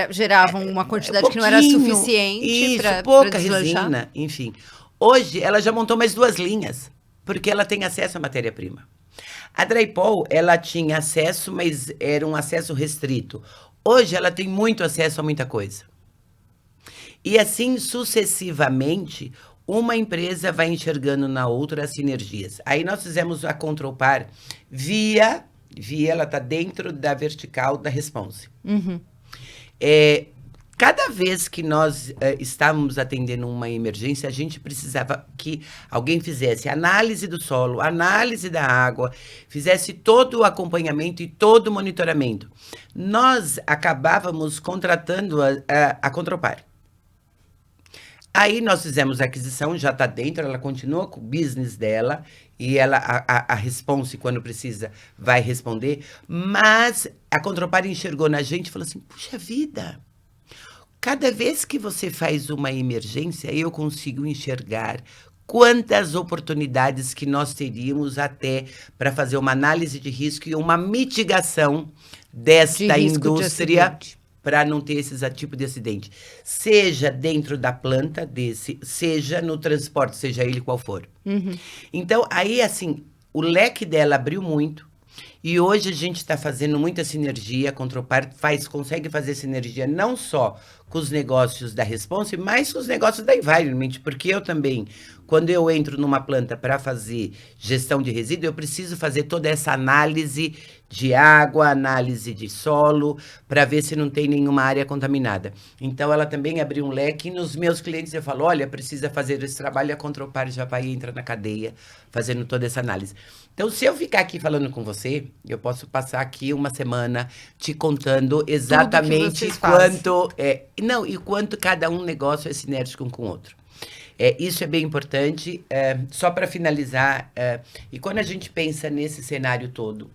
gerava uma quantidade que não era suficiente para pouca resina, enfim. Hoje, ela já montou mais 2 linhas, porque ela tem acesso à matéria-prima. A Draypol, ela tinha acesso, mas era um acesso restrito. Hoje, ela tem muito acesso a muita coisa. E assim, sucessivamente, uma empresa vai enxergando na outra as sinergias. Aí nós fizemos a Controlpar via ela está dentro da vertical da Response. Cada vez que nós estávamos atendendo uma emergência, a gente precisava que alguém fizesse análise do solo, análise da água, fizesse todo o acompanhamento e todo o monitoramento. Nós acabávamos contratando a Controlpar. Aí nós fizemos a aquisição, já está dentro, ela continua com o business dela, e ela, a Response, quando precisa, vai responder. Mas a Controlpar enxergou na gente e falou assim, puxa vida, cada vez que você faz uma emergência, eu consigo enxergar quantas oportunidades que nós teríamos até para fazer uma análise de risco e uma mitigação desta indústria, para não ter esse tipo de acidente. Seja dentro da planta, seja no transporte, seja ele qual for. Então, aí, assim, o leque dela abriu muito. E hoje a gente está fazendo muita sinergia. A Controlpar consegue fazer sinergia não só com os negócios da Response, mas com os negócios da Environment. Porque eu também, quando eu entro numa planta para fazer gestão de resíduo, eu preciso fazer toda essa análise de água, análise de solo, para ver se não tem nenhuma área contaminada. Então, ela também abriu um leque. E nos meus clientes eu falo, olha, precisa fazer esse trabalho, a Controlpar já vai entrar na cadeia, fazendo toda essa análise. Então, se eu ficar aqui falando com você, eu posso passar aqui uma semana te contando exatamente quanto... e quanto cada um negócio é sinérgico um com o outro. Isso é bem importante. Só para finalizar, e quando a gente pensa nesse cenário todo,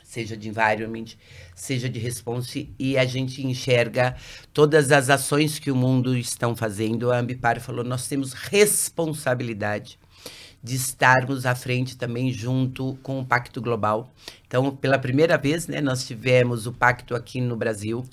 seja de environment, seja de response, e a gente enxerga todas as ações que o mundo estão fazendo, a Ambipar falou, nós temos responsabilidade de estarmos à frente também junto com o Pacto Global. Então, pela primeira vez, né, nós tivemos o pacto aqui no Brasil,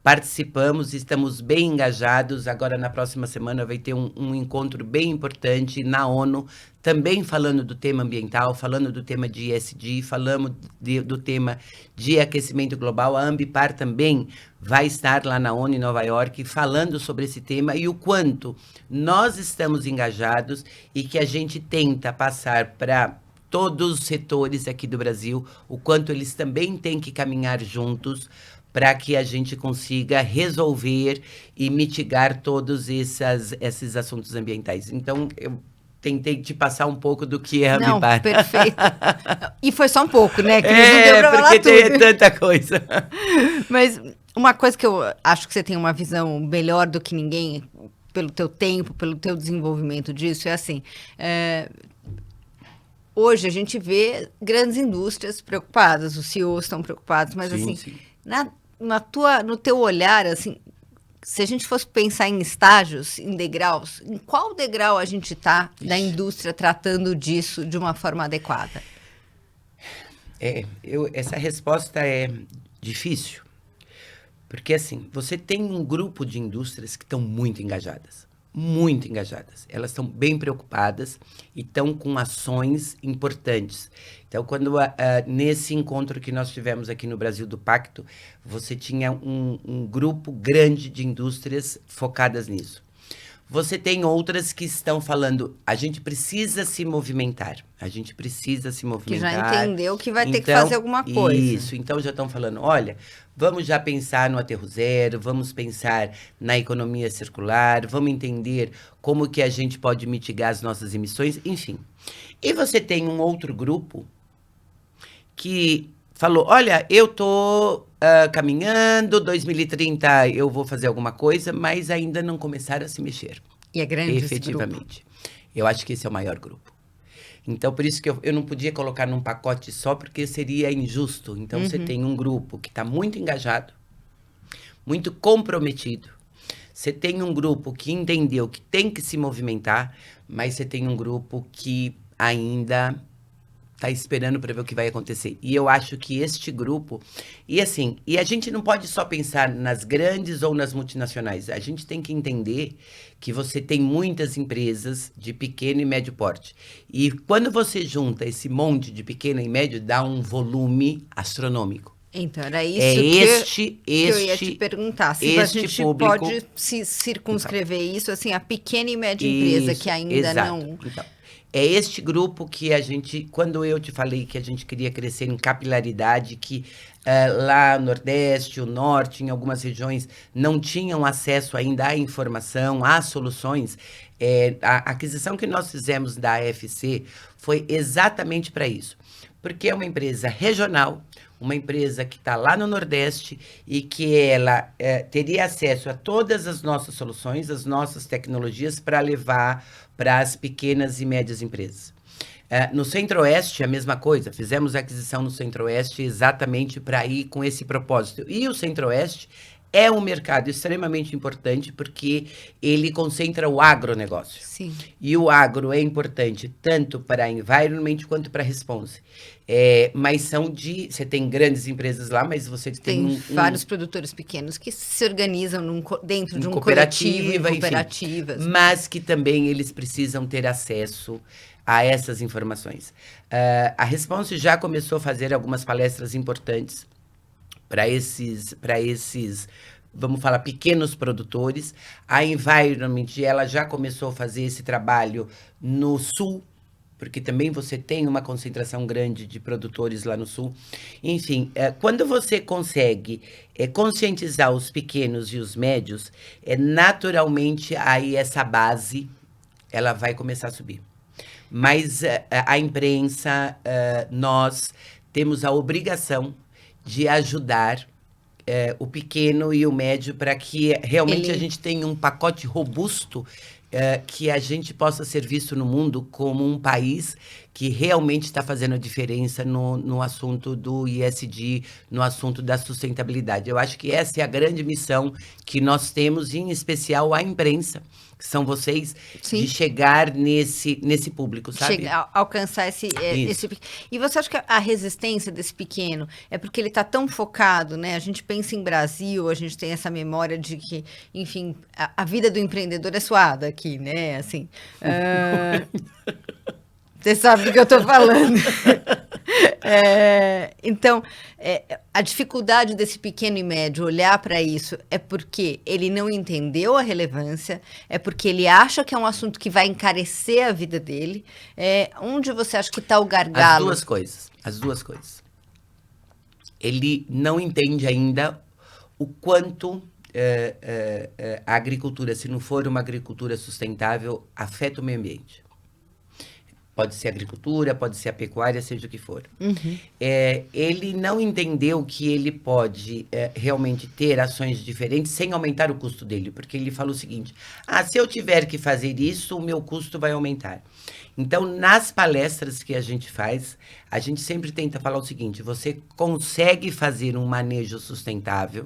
participamos, estamos bem engajados. Agora, na próxima semana, vai ter um encontro bem importante na ONU, também falando do tema ambiental, falando do tema de ESG, falando do tema de aquecimento global. A Ambipar também vai estar lá na ONU em Nova York falando sobre esse tema e o quanto nós estamos engajados e que a gente tenta passar para todos os setores aqui do Brasil, o quanto eles também têm que caminhar juntos para que a gente consiga resolver e mitigar todos esses assuntos ambientais. Então, eu tentei te passar um pouco do que é a Não, Ambipar. perfeito. E foi só um pouco, né? Que não deu pra falar porque tem tudo. tanta coisa. Mas uma coisa que eu acho que você tem uma visão melhor do que ninguém, pelo teu tempo, pelo teu desenvolvimento disso, é assim... Hoje a gente vê grandes indústrias preocupadas, os CEOs estão preocupados, mas Sim, assim, sim. no teu olhar, assim, se a gente fosse pensar em estágios, em degraus, em qual degrau a gente está da indústria tratando disso de uma forma adequada? Essa resposta é difícil, porque assim, você tem um grupo de indústrias que estão muito engajadas. Muito engajadas. Elas estão bem preocupadas e estão com ações importantes. Então, quando nesse encontro que nós tivemos aqui no Brasil do Pacto, você tinha um grupo grande de indústrias focadas nisso. Você tem outras que estão falando, a gente precisa se movimentar. A gente precisa se movimentar. Que já entendeu que vai ter que fazer alguma coisa. Isso, então já estão falando, olha, vamos já pensar no aterro zero, vamos pensar na economia circular, vamos entender como que a gente pode mitigar as nossas emissões, enfim. E você tem um outro grupo que falou, olha, eu estou caminhando, 2030 eu vou fazer alguma coisa, mas ainda não começaram a se mexer. E é grande efetivamente. Eu acho que esse é o maior grupo. Então, por isso que eu não podia colocar num pacote só, porque seria injusto. Então, você tem um grupo que está muito engajado, muito comprometido. Você tem um grupo que entendeu que tem que se movimentar, mas você tem um grupo que ainda está esperando para ver o que vai acontecer. E eu acho que este grupo... E assim, e a gente não pode só pensar nas grandes ou nas multinacionais. A gente tem que entender que você tem muitas empresas de pequeno e médio porte. E quando você junta esse monte de pequeno e médio, dá um volume astronômico. Então, era isso que eu ia te perguntar. Se a gente público, pode se circunscrever isso, assim, a pequena e média empresa que ainda não... Então, é este grupo que a gente, quando eu te falei que a gente queria crescer em capilaridade, que lá no Nordeste, o Norte, em algumas regiões, não tinham acesso ainda à informação, às soluções, a aquisição que nós fizemos da AFC foi exatamente para isso. Porque é uma empresa regional, uma empresa que está lá no Nordeste e que ela teria acesso a todas as nossas soluções, as nossas tecnologias para levar para as pequenas e médias empresas. No Centro-Oeste, a mesma coisa. Fizemos a aquisição no Centro-Oeste exatamente para ir com esse propósito. E o Centro-Oeste é um mercado extremamente importante porque ele concentra o agronegócio. Sim. E o agro é importante tanto para a environment quanto para a response. Mas você tem grandes empresas lá, mas você tem vários produtores pequenos que se organizam dentro de um coletivo, coletivo, em cooperativas. Enfim, mas que também eles precisam ter acesso a essas informações. A Response já começou a fazer algumas palestras importantes para esses, vamos falar, pequenos produtores. A Environment, ela já começou a fazer esse trabalho no Sul, porque também você tem uma concentração grande de produtores lá no Sul. Enfim, quando você consegue conscientizar os pequenos e os médios, naturalmente aí essa base, ela vai começar a subir. Mas a imprensa, nós temos a obrigação de ajudar o pequeno e o médio para que realmente a gente tenha um pacote robusto que a gente possa ser visto no mundo como um país que realmente está fazendo a diferença no assunto do ESG, no assunto da sustentabilidade. Eu acho que essa é a grande missão que nós temos, em especial a imprensa, que são vocês, Sim. de chegar nesse público, sabe? Alcançar esse. E você acha que a resistência desse pequeno é porque ele está tão focado, né? A gente pensa em Brasil, a gente tem essa memória de que, enfim, a vida do empreendedor é suada aqui, né? Assim. Você sabe do que eu estou falando. Então, a dificuldade desse pequeno e médio olhar para isso é porque ele não entendeu a relevância, é porque ele acha que é um assunto que vai encarecer a vida dele. Onde você acha que está o gargalo? As duas coisas. Ele não entende ainda o quanto a agricultura, se não for uma agricultura sustentável, afeta o meio ambiente. Pode ser a agricultura, pode ser a pecuária, seja o que for. Uhum. Ele não entendeu que ele pode realmente ter ações diferentes sem aumentar o custo dele, porque ele fala o seguinte: se eu tiver que fazer isso, o meu custo vai aumentar. Então, nas palestras que a gente faz, a gente sempre tenta falar o seguinte: você consegue fazer um manejo sustentável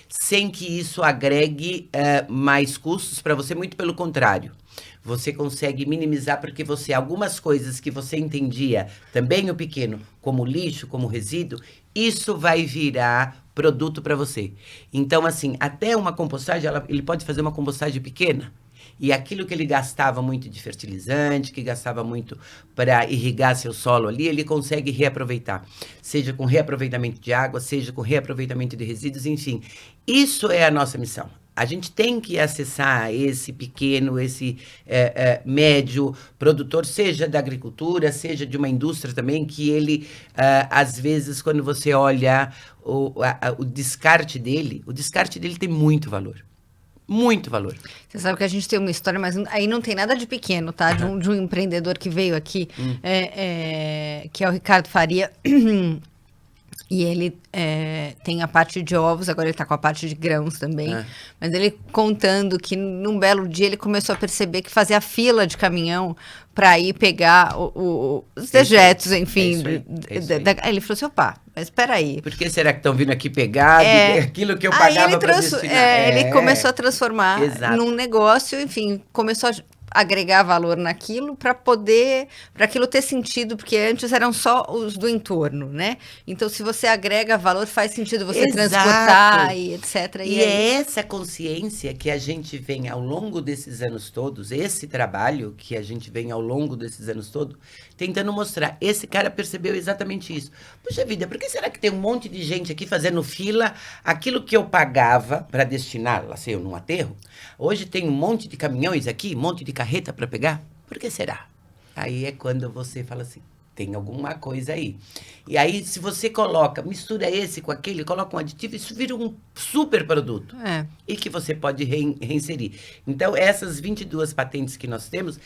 sem que isso agregue mais custos para você, muito pelo contrário. Você consegue minimizar porque algumas coisas que você entendia, também o pequeno, como lixo, como resíduo, isso vai virar produto para você. Então, assim, até uma compostagem, ele pode fazer uma compostagem pequena, e aquilo que ele gastava muito de fertilizante, que gastava muito para irrigar seu solo ali, ele consegue reaproveitar. Seja com reaproveitamento de água, seja com reaproveitamento de resíduos, enfim. Isso é a nossa missão. A gente tem que acessar esse pequeno, esse médio produtor, seja da agricultura, seja de uma indústria também, que ele, às vezes, quando você olha o descarte dele tem muito valor. Muito valor. Você sabe que a gente tem uma história, mas aí não tem nada de pequeno, tá? De um empreendedor que veio aqui, que é o Ricardo Faria. E ele tem a parte de ovos, agora ele está com a parte de grãos também. Mas ele contando que num belo dia ele começou a perceber que fazia fila de caminhão para ir pegar os dejetos, enfim. Aí ele falou assim: opa, mas espera aí. Por que será que estão vindo aqui pegar aquilo que eu pagava para destinar? Ele começou a transformar num negócio, enfim, começou a agregar valor naquilo para aquilo ter sentido, porque antes eram só os do entorno, né? Então, se você agrega valor, faz sentido você transportar e etc. E é essa consciência que a gente vem ao longo desses anos todos, esse trabalho que a gente vem ao longo desses anos todos, tentando mostrar. Esse cara percebeu exatamente isso. Puxa vida, por que será que tem um monte de gente aqui fazendo fila? Aquilo que eu pagava para destinar, lá sei eu, num aterro, hoje tem um monte de caminhões aqui, um monte de carreta para pegar? Por que será? Aí é quando você fala assim: tem alguma coisa aí. E aí, se você mistura esse com aquele, coloca um aditivo, isso vira um super produto. E que você pode reinserir. Então, essas 22 patentes que nós temos,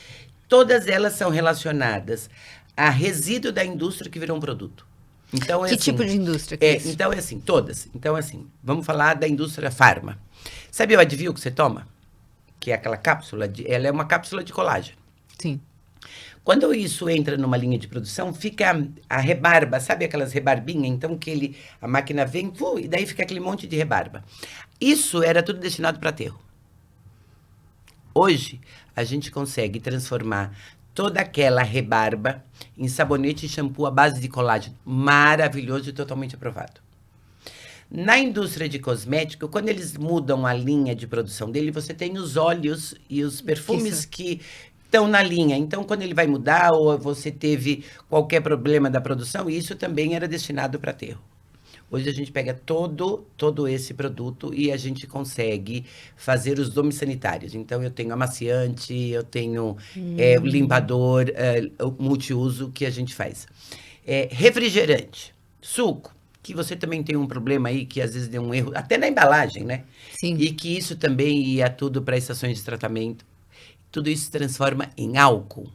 todas elas são relacionadas a resíduo da indústria que virou um produto. Então, que tipo de indústria que é isso? Então, é assim, todas. Então, é assim, vamos falar da indústria farma. Sabe o Advil que você toma? Que é aquela cápsula, ela é uma cápsula de colágeno. Sim. Quando isso entra numa linha de produção, fica a rebarba, sabe aquelas rebarbinhas? Então, a máquina vem, e daí fica aquele monte de rebarba. Isso era tudo destinado para aterro. Hoje, a gente consegue transformar toda aquela rebarba em sabonete e shampoo à base de colágeno. Maravilhoso e totalmente aprovado. Na indústria de cosmético, quando eles mudam a linha de produção dele, você tem os óleos e os perfumes que estão na linha. Então, quando ele vai mudar ou você teve qualquer problema da produção, isso também era destinado para aterro. Hoje a gente pega todo esse produto e a gente consegue fazer os domes sanitários. Então, eu tenho amaciante, eu tenho o limpador, o multiuso que a gente faz. Refrigerante, suco, que você também tem um problema aí, que às vezes deu um erro, até na embalagem, né? Sim. E que isso também ia tudo para estações de tratamento. Tudo isso se transforma em álcool.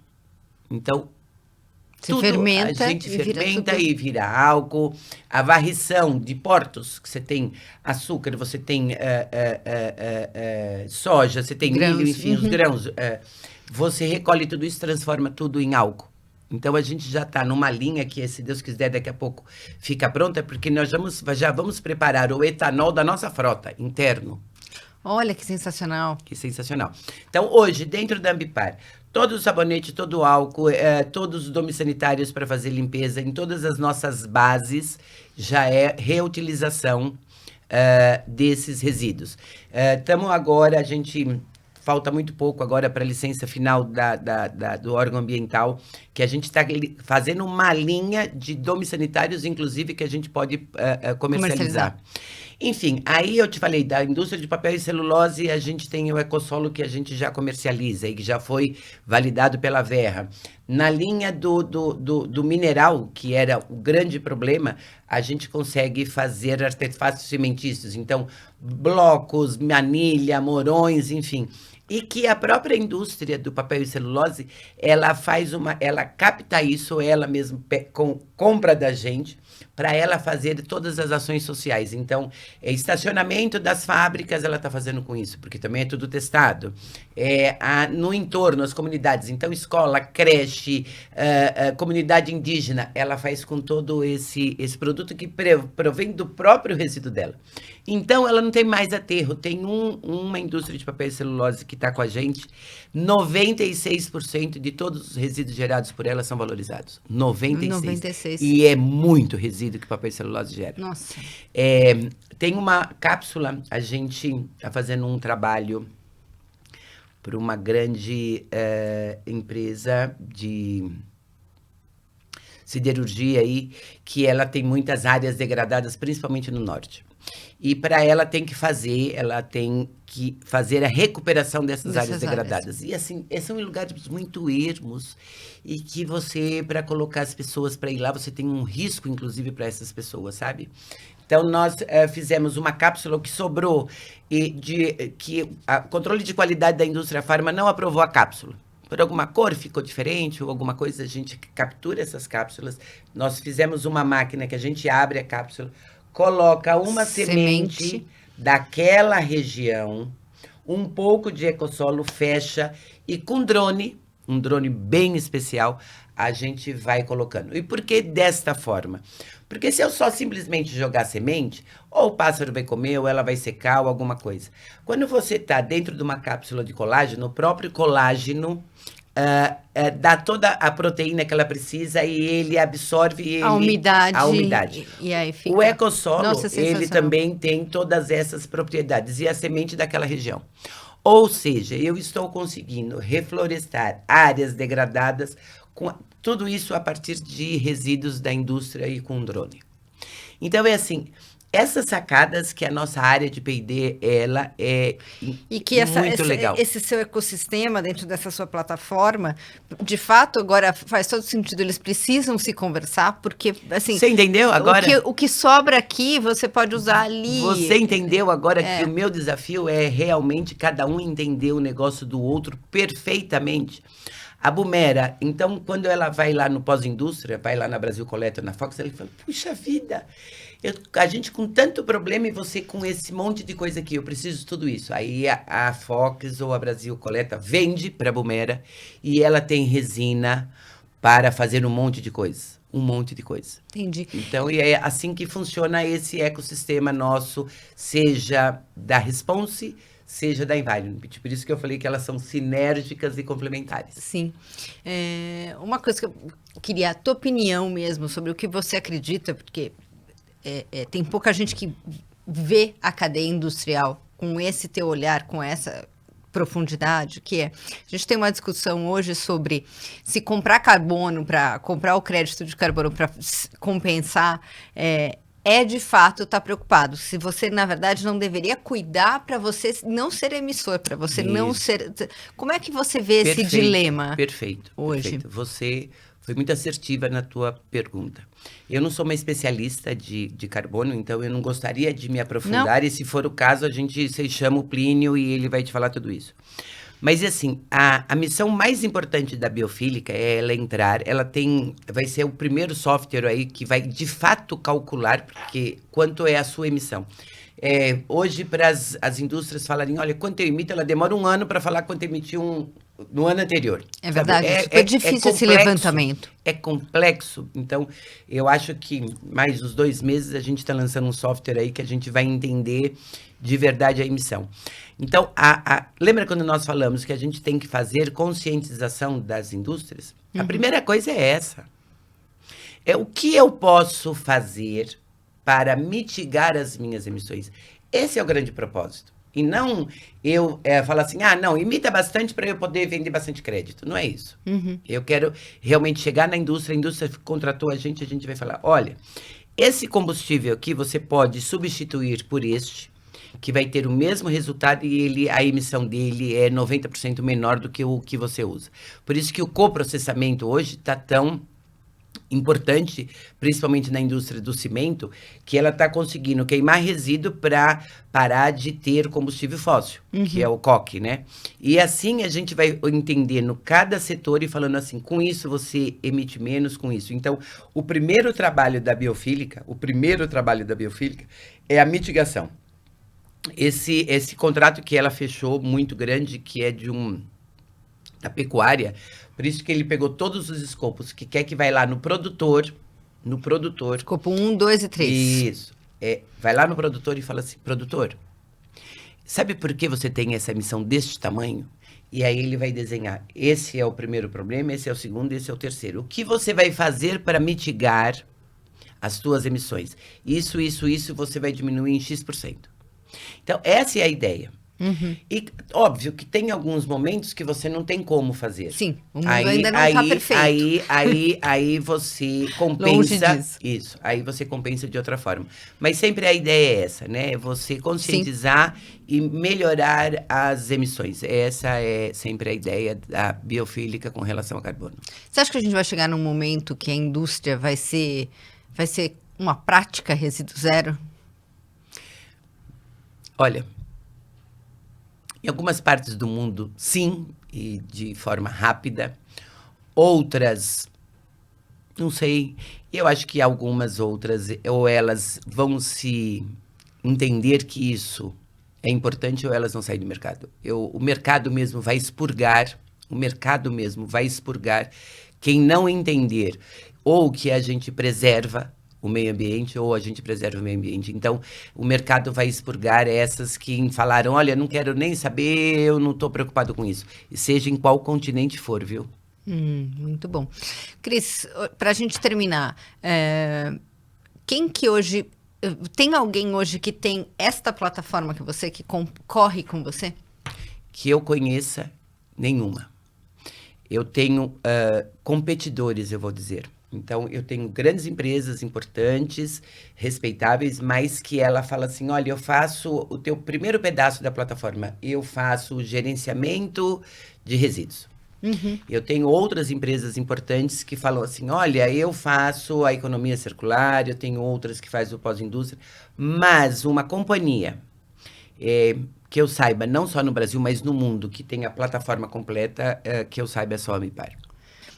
Então, fermenta, a gente fermenta e vira álcool. A varrição de portos, que você tem açúcar, você tem soja, você tem milho, enfim, os grãos. Você recolhe tudo isso, transforma tudo em álcool. Então, a gente já está numa linha que, se Deus quiser, daqui a pouco fica pronta, porque nós já vamos preparar o etanol da nossa frota interno. Olha que sensacional. Que sensacional. Então, hoje, dentro da Ambipar, todo o sabonete, todo o álcool, todos os domes sanitários para fazer limpeza, em todas as nossas bases, já é reutilização desses resíduos. Estamos agora, falta muito pouco agora para a licença final do órgão ambiental, que a gente está fazendo uma linha de domes sanitários, inclusive, que a gente pode comercializar. Enfim, aí eu te falei da indústria de papel e celulose, a gente tem o EcoSolo que a gente já comercializa e que já foi validado pela Verra. Na linha do mineral, que era o grande problema, a gente consegue fazer artefatos cimentícios. Então, blocos, manilha, morões, enfim. E que a própria indústria do papel e celulose, ela capta isso, ela mesma compra da gente, para ela fazer todas as ações sociais. Então, estacionamento das fábricas, ela está fazendo com isso, porque também é tudo testado. No entorno, as comunidades, então escola, creche, comunidade indígena, ela faz com todo esse produto que provém do próprio resíduo dela. Então, ela não tem mais aterro. Tem uma indústria de papel e celulose que está com a gente. 96% de todos os resíduos gerados por ela são valorizados. 96%. E é muito resíduo que o papel e celulose gera. Nossa. Tem uma cápsula, a gente está fazendo um trabalho para uma grande empresa de siderurgia aí, que ela tem muitas áreas degradadas, principalmente no norte. E para ela tem que fazer a recuperação dessas áreas degradadas. E assim, são em lugares muito ermos e que você, para colocar as pessoas para ir lá, você tem um risco, inclusive, para essas pessoas, sabe? Então, nós fizemos uma cápsula que sobrou que o controle de qualidade da indústria farma não aprovou a cápsula. Por alguma cor ficou diferente ou alguma coisa, a gente captura essas cápsulas. Nós fizemos uma máquina que a gente abre a cápsula, coloca uma semente daquela região, um pouco de EcoSolo, fecha e com um drone bem especial, a gente vai colocando. E por que desta forma? Porque se eu só simplesmente jogar semente, ou o pássaro vai comer, ou ela vai secar, ou alguma coisa. Quando você está dentro de uma cápsula de colágeno, o próprio colágeno dá toda a proteína que ela precisa e ele absorve a umidade. E aí fica... O EcoSolo, ele também tem todas essas propriedades e a semente daquela região. Ou seja, eu estou conseguindo reflorestar áreas degradadas com tudo isso a partir de resíduos da indústria e com drone. Então, é assim... Essas sacadas que a nossa área de P&D, ela é muito legal. Esse seu ecossistema dentro dessa sua plataforma, de fato, agora faz todo sentido. Eles precisam se conversar, porque, assim... Você entendeu agora? O que sobra aqui, você pode usar ali. Você entendeu agora que o meu desafio é realmente cada um entender o negócio do outro perfeitamente. A Bumera, então, quando ela vai lá no pós-indústria, vai lá na Brasil Coleta, na Fox, ela fala, puxa vida, a gente com tanto problema e você com esse monte de coisa aqui, eu preciso de tudo isso. Aí a Fox ou a Brasil Coleta vende para a Bumera e ela tem resina para fazer um monte de coisa. Entendi. Então, e é assim que funciona esse ecossistema nosso, seja da Response, seja da Environment. Por isso que eu falei que elas são sinérgicas e complementares. Sim. Uma coisa que eu queria a tua opinião mesmo sobre o que você acredita, porque tem pouca gente que vê a cadeia industrial com esse teu olhar, com essa profundidade, a gente tem uma discussão hoje sobre se comprar carbono, para comprar o crédito de carbono para compensar, de fato estar preocupado. Se você, na verdade, não deveria cuidar para você não ser emissor, para você não ser... Como é que você vê esse dilema hoje? Perfeito. Você foi muito assertiva na tua pergunta. Eu não sou uma especialista de carbono, então eu não gostaria de me aprofundar. E se for o caso, você chama o Plínio e ele vai te falar tudo isso. Mas, assim, a missão mais importante da Biofílica é ela entrar, vai ser o primeiro software aí que vai, de fato, calcular quanto é a sua emissão. Hoje, para as indústrias falarem, olha, quanto eu emito, ela demora um ano para falar quanto emitiu no ano anterior. É verdade, é super difícil esse levantamento. É complexo, então eu acho que mais uns 2 meses a gente está lançando um software aí que a gente vai entender de verdade a emissão. Então, lembra quando nós falamos que a gente tem que fazer conscientização das indústrias? A primeira coisa é essa. É o que eu posso fazer para mitigar as minhas emissões. Esse é o grande propósito. E não eu falar assim, não, imita bastante para eu poder vender bastante crédito. Não é isso. Eu quero realmente chegar na indústria, a indústria contratou a gente vai falar, olha, esse combustível aqui você pode substituir por este, que vai ter o mesmo resultado e a emissão dele é 90% menor do que o que você usa. Por isso que o coprocessamento hoje está tão importante, principalmente na indústria do cimento, que ela está conseguindo queimar resíduo para parar de ter combustível fóssil, que é o coque, né? E assim a gente vai entendendo cada setor e falando assim, com isso você emite menos, com isso. Então, o primeiro trabalho da biofílica é a mitigação. Esse contrato que ela fechou muito grande, que é da pecuária, por isso que ele pegou todos os escopos que quer que vai lá no produtor. Escopo 1, 2 e 3. Isso. Vai lá no produtor e fala assim, produtor, sabe por que você tem essa emissão deste tamanho? E aí ele vai desenhar, esse é o primeiro problema, esse é o segundo, esse é o terceiro. O que você vai fazer para mitigar as suas emissões? Isso, você vai diminuir em X%. Então, essa é a ideia. E óbvio que tem alguns momentos que você não tem como fazer. Sim, o mundo ainda não está perfeito. Aí você compensa. Longe disso. Isso, aí você compensa de outra forma. Mas sempre a ideia é essa, né? É você conscientizar e melhorar as emissões. Essa é sempre a ideia da biofílica com relação ao carbono. Você acha que a gente vai chegar num momento que a indústria vai ser uma prática resíduo zero? Olha, em algumas partes do mundo, sim, e de forma rápida. Outras, não sei. Eu acho que algumas outras, ou elas vão se entender que isso é importante, ou elas vão sair do mercado. O mercado mesmo vai expurgar quem não entender ou que a gente preserva o meio ambiente, ou a gente preserva o meio ambiente. Então, o mercado vai expurgar essas que falaram, olha, não quero nem saber, eu não estou preocupado com isso. E seja em qual continente for, viu? Muito bom. Cris, para a gente terminar, quem que hoje... Tem alguém hoje que tem esta plataforma que você, que corre com você? Que eu conheça, nenhuma. Eu tenho competidores, eu vou dizer. Então, eu tenho grandes empresas importantes, respeitáveis, mas que ela fala assim, olha, eu faço o teu primeiro pedaço da plataforma, eu faço o gerenciamento de resíduos. Eu tenho outras empresas importantes que falam assim, olha, eu faço a economia circular, eu tenho outras que fazem o pós-indústria, mas uma companhia que eu saiba, não só no Brasil, mas no mundo, que tem a plataforma completa, que eu saiba é só a Ambipar.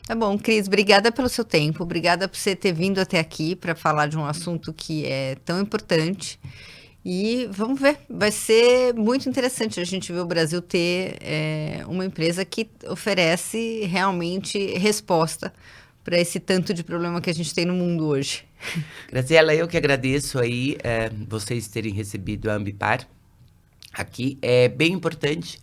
Tá bom, Cris, obrigada pelo seu tempo, obrigada por você ter vindo até aqui para falar de um assunto que é tão importante. E vamos ver, vai ser muito interessante a gente ver o Brasil ter uma empresa que oferece realmente resposta para esse tanto de problema que a gente tem no mundo hoje. Graziela, eu que agradeço aí vocês terem recebido a Ambipar aqui. É bem importante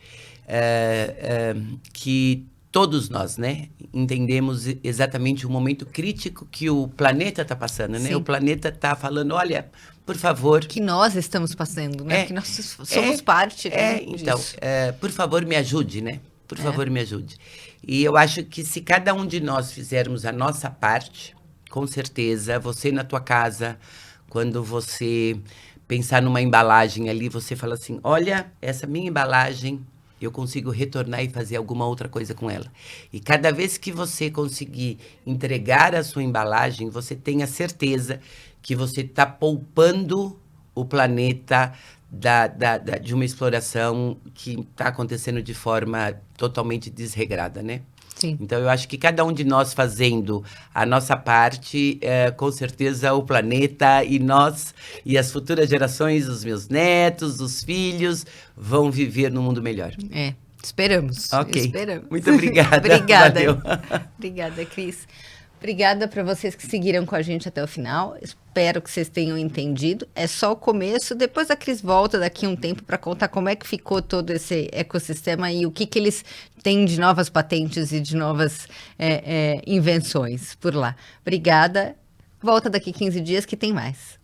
que todos nós, né, entendemos exatamente o momento crítico que o planeta está passando, né? Sim. O planeta está falando, olha, por favor... Que nós estamos passando, né? Que nós somos parte então, disso. Por favor, me ajude, né? Por favor, me ajude. E eu acho que se cada um de nós fizermos a nossa parte, com certeza, você na tua casa, quando você pensar numa embalagem ali, você fala assim, olha, essa minha embalagem... eu consigo retornar e fazer alguma outra coisa com ela. E cada vez que você conseguir entregar a sua embalagem, você tenha certeza que você está poupando o planeta de uma exploração que está acontecendo de forma totalmente desregrada, né? Sim. Então, eu acho que cada um de nós fazendo a nossa parte, com certeza o planeta e nós e as futuras gerações, os meus netos, os filhos, vão viver num mundo melhor. Esperamos. Ok. Esperamos. Muito obrigada. Obrigada. Valeu. Obrigada, Cris. Obrigada para vocês que seguiram com a gente até o final. Espero que vocês tenham entendido. É só o começo. Depois a Cris volta daqui a um tempo para contar como é que ficou todo esse ecossistema e o que eles têm de novas patentes e de novas invenções por lá. Obrigada. Volta daqui 15 dias que tem mais.